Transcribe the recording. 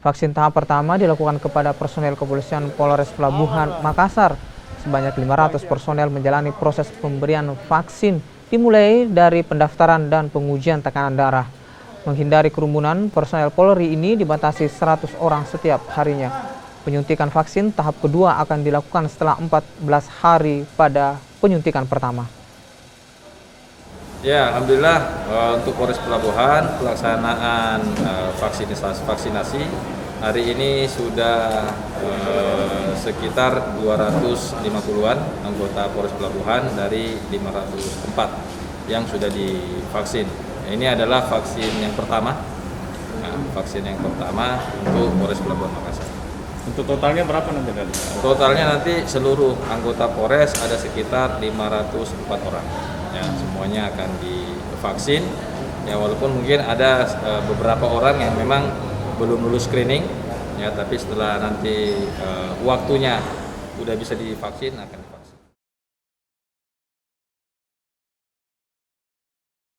Vaksin tahap pertama dilakukan kepada personel Kepolisian Polres Pelabuhan Makassar. Sebanyak 500 personel menjalani proses pemberian vaksin dimulai dari pendaftaran dan pengujian tekanan darah. Menghindari kerumunan, personel Polri ini dibatasi 100 orang setiap harinya. Penyuntikan vaksin tahap kedua akan dilakukan setelah 14 hari pada penyuntikan pertama. Ya, alhamdulillah untuk Polres Pelabuhan pelaksanaan vaksinasi hari ini sudah sekitar 250-an anggota Polres Pelabuhan dari 500 tempat yang sudah divaksin. Ini adalah vaksin yang pertama, vaksin yang pertama untuk Polres Pelabuhan Makassar. Untuk totalnya berapa nanti? Totalnya nanti seluruh anggota Polres ada sekitar 504 orang. Ya, semuanya akan divaksin. Ya, walaupun mungkin ada beberapa orang yang memang belum lulus screening, ya, tapi setelah nanti waktunya udah bisa divaksin akan divaksin.